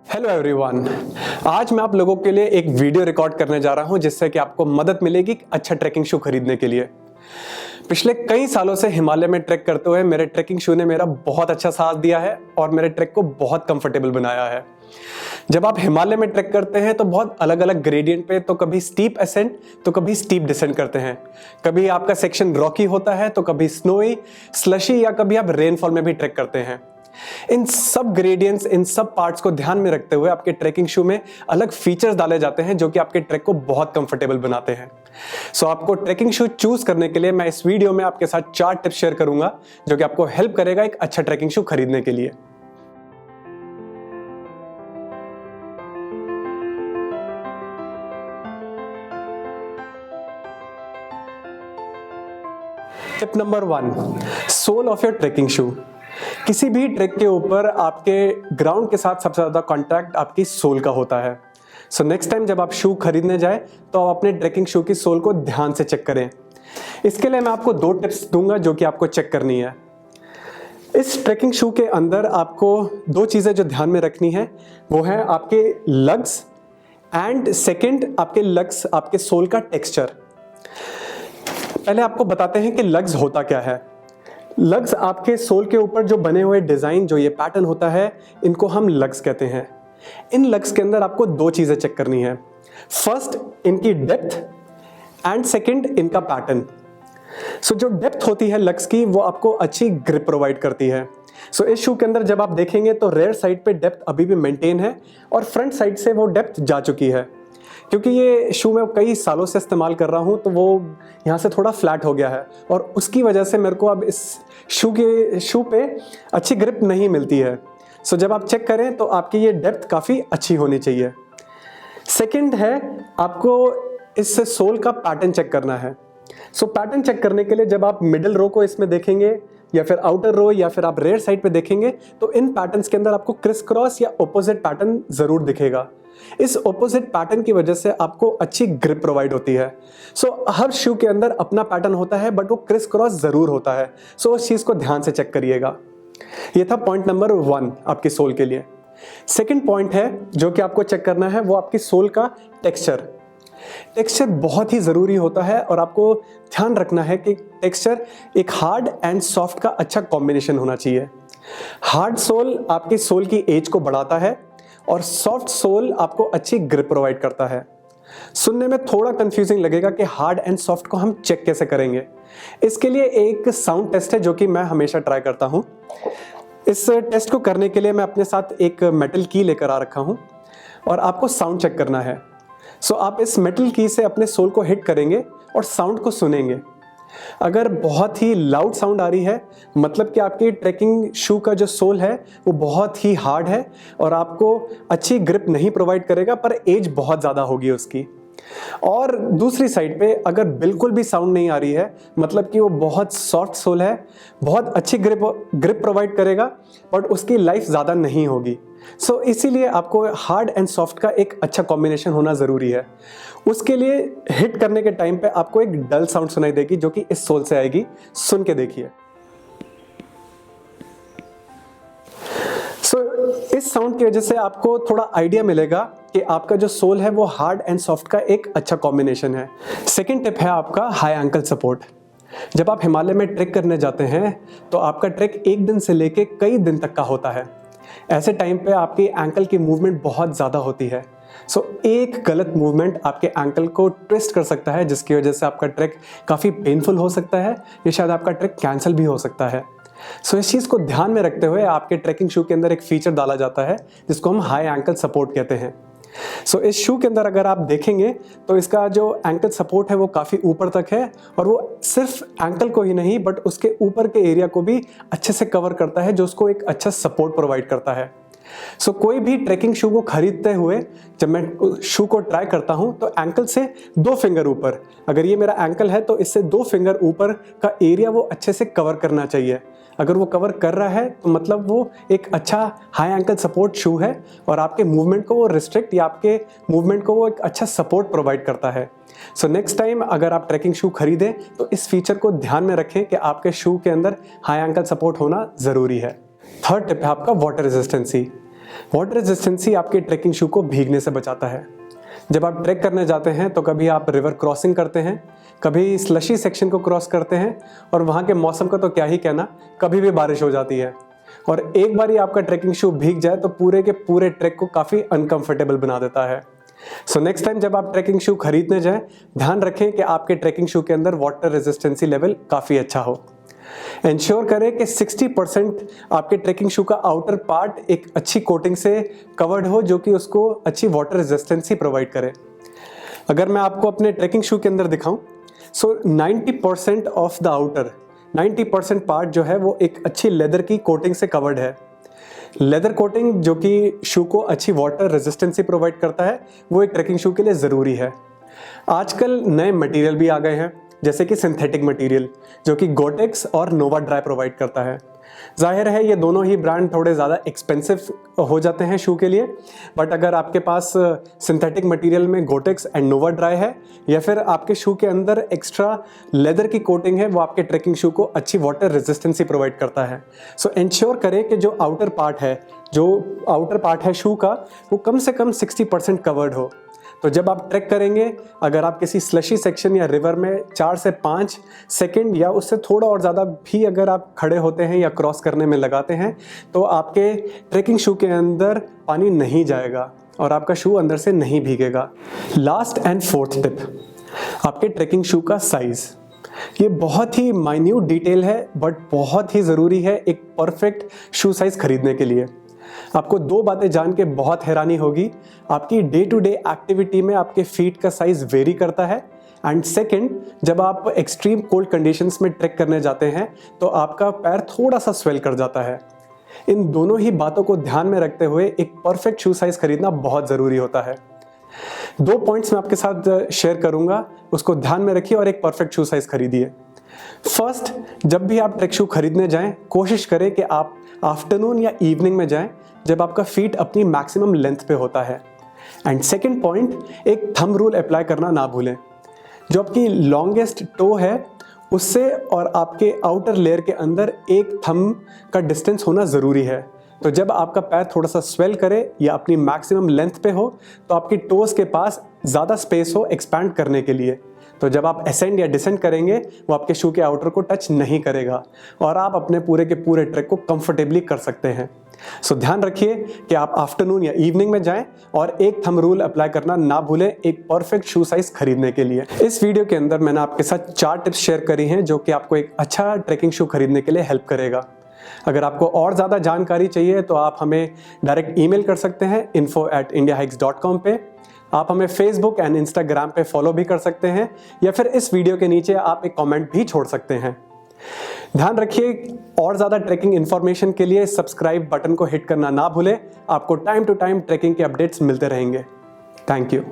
Hello everyone. आज मैं आप लोगों के लिए एक वीडियो रिकॉर्ड करने जा रहा हूं जिससे कि आपको मदद मिलेगी अच्छा ट्रैकिंग शू खरीदने के लिए। पिछले कई सालों से हिमालय में ट्रैक करते हुए मेरे ट्रैकिंग शू ने मेरा बहुत अच्छा साथ दिया है और मेरे ट्रैक को बहुत कंफर्टेबल बनाया है। जब आप हिमालय में ट्रैक करते हैं तो बहुत अलग अलग ग्रेडियंट पे, तो कभी स्टीप असेंट तो कभी स्टीप डिसेंट करते हैं। कभी आपका सेक्शन रॉकी होता है तो कभी स्नोई, स्लशी या कभी आप रेनफॉल में भी ट्रैक करते हैं। इन सब ग्रेडियंट्स, इन सब पार्ट्स को ध्यान में रखते हुए आपके ट्रैकिंग शू में अलग फीचर्स डाले जाते हैं जो कि आपके ट्रैक को बहुत कंफर्टेबल बनाते हैं। सो आपको ट्रैकिंग शू चूज करने के लिए मैं इस वीडियो में आपके साथ 4 टिप्स शेयर करूंगा जो कि आपको हेल्प करेगा एक अच्छा ट्रैकिंग शू खरीदने के लिए। Tip number 1, sole of your trekking shoe. किसी भी ट्रैक के ऊपर आपके ग्राउंड के साथ सबसे ज्यादा कांटेक्ट आपकी सोल का होता है। सो नेक्स्ट टाइम जब आप शू खरीदने जाए तो आप अपने ट्रैकिंग शू की सोल को ध्यान से चेक करें। इसके लिए मैं आपको 2 टिप्स दूंगा जो कि आपको चेक करनी है। इस ट्रैकिंग शू के अंदर आपको 2 चीजें जो ध्यान में रखनी है वो है आपके लग्स एंड सेकेंड आपके लग्स, आपके सोल का टेक्सचर। पहले आपको बताते हैं कि लग्स होता क्या है। लग्स आपके सोल के ऊपर जो बने हुए डिजाइन, जो ये पैटर्न होता है, इनको हम लग्स कहते हैं। इन लग्स के अंदर आपको 2 चीजें चेक करनी है। फर्स्ट, इनकी डेप्थ एंड सेकंड, इनका पैटर्न। सो जो डेप्थ होती है लग्स की, वो आपको अच्छी ग्रिप प्रोवाइड करती है। सो इस शू के अंदर जब आप देखेंगे तो रेयर साइड पे डेप्थ अभी भी मेंटेन है और फ्रंट साइड से वो डेप्थ जा चुकी है। क्योंकि ये शू मैं कई सालों से इस्तेमाल कर रहा हूँ तो वो यहाँ से थोड़ा फ्लैट हो गया है और उसकी वजह से मेरे को अब इस शू पे अच्छी ग्रिप नहीं मिलती है। सो जब आप चेक करें तो आपकी ये डेप्थ काफ़ी अच्छी होनी चाहिए। सेकंड है, आपको इस सोल का पैटर्न चेक करना है। सो पैटर्न चेक करने के लिए जब आप मिडिल रो को इसमें देखेंगे या फिर आउटर रो या फिर आप रेयर साइड पे देखेंगे तो इन पैटर्न्स के अंदर आपको क्रिस क्रॉस या ऑपोजिट पैटर्न जरूर दिखेगा। इस ऑपोजिट पैटर्न की वजह से आपको अच्छी ग्रिप प्रोवाइड होती है। सो हर शू के अंदर अपना पैटर्न होता है बट वो क्रिस क्रॉस जरूर होता है। सो उस चीज को ध्यान से चेक करिएगा। ये था पॉइंट नंबर 1 आपकी सोल के लिए। सेकंड पॉइंट है जो कि आपको चेक करना है वो आपकी सोल का टेक्सचर। टेक्सचर बहुत ही जरूरी होता है और आपको ध्यान रखना है कि टेक्सचर एक हार्ड एंड सॉफ्ट का अच्छा कॉम्बिनेशन होना चाहिए। हार्ड सोल आपकी सोल की एज को बढ़ाता है और सॉफ्ट सोल आपको अच्छी ग्रिप प्रोवाइड करता है। सुनने में थोड़ा कंफ्यूजिंग लगेगा कि हार्ड एंड सॉफ्ट को हम चेक कैसे करेंगे। इसके लिए एक साउंड टेस्ट है जो कि मैं हमेशा ट्राई करता हूं। इस टेस्ट को करने के लिए मैं अपने साथ एक मेटल की लेकर आ रखा हूं और आपको साउंड चेक करना है। सो आप इस मेटल की से अपने सोल को हिट करेंगे और साउंड को सुनेंगे। अगर बहुत ही लाउड साउंड आ रही है मतलब कि आपके ट्रैकिंग शू का जो सोल है वो बहुत ही हार्ड है और आपको अच्छी ग्रिप नहीं प्रोवाइड करेगा, पर एज बहुत ज़्यादा होगी उसकी। और दूसरी साइड पे अगर बिल्कुल भी साउंड नहीं आ रही है मतलब कि वो बहुत सॉफ्ट सोल है, बहुत अच्छी ग्रिप प्रोवाइड करेगा बट उसकी लाइफ ज़्यादा नहीं होगी। सो इसीलिए आपको हार्ड एंड सॉफ्ट का एक अच्छा कॉम्बिनेशन होना ज़रूरी है। उसके लिए हिट करने के टाइम पे आपको एक डल साउंड सुनाई देगी जो कि इस सोल से आएगी। सुन के देखिए। इस साउंड की वजह से आपको थोड़ा आइडिया मिलेगा कि आपका जो सोल है वो हार्ड एंड सॉफ्ट का एक अच्छा कॉम्बिनेशन है। सेकंड टिप है आपका हाई एंकल सपोर्ट। जब आप हिमालय में ट्रैक करने जाते हैं तो आपका ट्रैक 1 दिन से लेके कई दिन तक का होता है। ऐसे टाइम पे आपकी एंकल की मूवमेंट बहुत ज़्यादा होती है। सो एक गलत मूवमेंट आपके एंकल को ट्विस्ट कर सकता है जिसकी वजह से आपका ट्रैक काफ़ी पेनफुल हो सकता है या शायद आपका ट्रैक कैंसिल भी हो सकता है। सो इस चीज़ को ध्यान में रखते हुए आपके ट्रैकिंग शू के अंदर एक फीचर डाला जाता है जिसको हम हाई एंकल सपोर्ट कहते हैं। सो इस शू के अंदर अगर आप देखेंगे तो इसका जो एंकल सपोर्ट है वो काफ़ी ऊपर तक है और वो सिर्फ एंकल को ही नहीं बट उसके ऊपर के एरिया को भी अच्छे से कवर करता है जो उसको एक अच्छा सपोर्ट प्रोवाइड करता है। सो कोई भी ट्रैकिंग शू को खरीदते हुए जब मैं शू को ट्राई करता हूं तो एंकल से 2 फिंगर ऊपर, अगर ये मेरा एंकल है तो इससे 2 फिंगर ऊपर का एरिया वो अच्छे से कवर करना चाहिए। अगर वो कवर कर रहा है तो मतलब वो एक अच्छा हाई एंकल सपोर्ट शू है और आपके मूवमेंट को वो रिस्ट्रिक्ट या आपके मूवमेंट को वो एक अच्छा सपोर्ट प्रोवाइड करता है। सो नेक्स्ट टाइम अगर आप ट्रैकिंग शू खरीदें तो इस फीचर को ध्यान में रखें कि आपके शू के अंदर हाई एंकल सपोर्ट होना ज़रूरी है। थर्ड टिप है आपका वाटर रेजिस्टेंसी। वाटर रेजिस्टेंसी आपके ट्रैकिंग शू को भीगने से बचाता है। जब आप ट्रैक करने जाते हैं तो कभी आप रिवर क्रॉसिंग करते हैं, कभी स्लशी सेक्शन को क्रॉस करते हैं, और वहाँ के मौसम का तो क्या ही कहना, कभी भी बारिश हो जाती है। और एक बार ही आपका ट्रैकिंग शू भीग जाए तो पूरे के पूरे ट्रैक को काफ़ी अनकंफर्टेबल बना देता है। सो नेक्स्ट टाइम जब आप ट्रैकिंग शू खरीदने जाएं, ध्यान रखें कि आपके ट्रैकिंग शू के अंदर वाटर रेजिस्टेंसी लेवल काफ़ी अच्छा हो। इंश्योर करें कि 60% आपके ट्रैकिंग शू का आउटर पार्ट एक अच्छी कोटिंग से कवर्ड हो, जो कि उसको अच्छी वाटर रेजिस्टेंसी प्रोवाइड करे। अगर मैं आपको अपने ट्रैकिंग शू के अंदर दिखाऊं, सो 90% ऑफ द आउटर 90% पार्ट जो है वो एक अच्छी लेदर की कोटिंग से कवर्ड है। लेदर कोटिंग जो कि शू को अच्छी वाटर रेजिस्टेंसी प्रोवाइड करता है, वो एक ट्रैकिंग शू के लिए ज़रूरी है। आजकल नए मटेरियल भी आ गए हैं, जैसे कि सिंथेटिक मटेरियल, जो कि गोटेक्स और नोवा ड्राई प्रोवाइड करता है। जाहिर है ये दोनों ही ब्रांड थोड़े ज़्यादा एक्सपेंसिव हो जाते हैं शू के लिए, बट अगर आपके पास सिंथेटिक मटेरियल में गोटेक्स एंड नोवा ड्राई है, या फिर आपके शू के अंदर एक्स्ट्रा लेदर की कोटिंग है, वो आपके ट्रैकिंग शू को अच्छी वाटर रेजिस्टेंसी प्रोवाइड करता है। सो इंश्योर करें कि जो आउटर पार्ट है शू का, वो कम से कम 60% कवर्ड हो। तो जब आप ट्रैक करेंगे, अगर आप किसी स्लशी सेक्शन या रिवर में 4 से 5 सेकंड या उससे थोड़ा और ज़्यादा भी अगर आप खड़े होते हैं या क्रॉस करने में लगाते हैं, तो आपके ट्रैकिंग शू के अंदर पानी नहीं जाएगा और आपका शू अंदर से नहीं भीगेगा। लास्ट एंड फोर्थ टिप, आपके ट्रैकिंग शू का साइज़। ये बहुत ही माइन्यूट डिटेल है, बट बहुत ही ज़रूरी है एक परफेक्ट शू साइज़ खरीदने के लिए। आपको 2 बातें जान के बहुत हैरानी होगी। आपकी डे टू डे एक्टिविटी में आपके फीट का साइज वेरी करता है, एंड सेकंड, जब आप एक्सट्रीम कोल्ड कंडीशंस में ट्रैक करने जाते हैं तो आपका पैर थोड़ा सा स्वेल कर जाता है। इन दोनों ही बातों को ध्यान में रखते हुए एक परफेक्ट शू साइज खरीदना बहुत ज़रूरी होता है। 2 पॉइंट्स मैं आपके साथ शेयर करूंगा, उसको ध्यान में रखिए और एक परफेक्ट शू साइज खरीदिए। फर्स्ट, जब भी आप ट्रैक शू खरीदने जाएं, कोशिश करें कि आप आफ्टरनून या इवनिंग में जाएं, जब आपका फीट अपनी मैक्सिमम लेंथ पे होता है। एंड सेकंड पॉइंट, एक थंब रूल अप्लाई करना ना भूलें। जो आपकी लॉन्गेस्ट टो है उससे और आपके आउटर लेयर के अंदर एक थंब का डिस्टेंस होना ज़रूरी है। तो जब आपका पैर थोड़ा सा स्वेल करे या अपनी मैक्सिमम लेंथ पे हो, तो आपकी टोस के पास ज़्यादा स्पेस हो एक्सपैंड करने के लिए। तो जब आप असेंड या डिसेंड करेंगे, वो आपके शू के आउटर को टच नहीं करेगा और आप अपने पूरे के पूरे ट्रैक को कंफर्टेबली कर सकते हैं। सो ध्यान रखिए कि आप आफ्टरनून या इवनिंग में जाएं और एक थंब रूल अप्लाई करना ना भूलें एक परफेक्ट शू साइज खरीदने के लिए। इस वीडियो के अंदर मैंने आपके साथ 4 टिप्स शेयर करी हैं जो कि आपको एक अच्छा ट्रैकिंग शू खरीदने के लिए हेल्प करेगा। अगर आपको और ज़्यादा जानकारी चाहिए तो आप हमें डायरेक्ट ईमेल कर सकते हैं info@indiahikes.com पे। आप हमें फेसबुक एंड इंस्टाग्राम पे फॉलो भी कर सकते हैं, या फिर इस वीडियो के नीचे आप एक कमेंट भी छोड़ सकते हैं। ध्यान रखिए, और ज़्यादा ट्रैकिंग इन्फॉर्मेशन के लिए सब्सक्राइब बटन को हिट करना ना भूलें। आपको टाइम टू टाइम ट्रैकिंग के अपडेट्स मिलते रहेंगे। Thank you.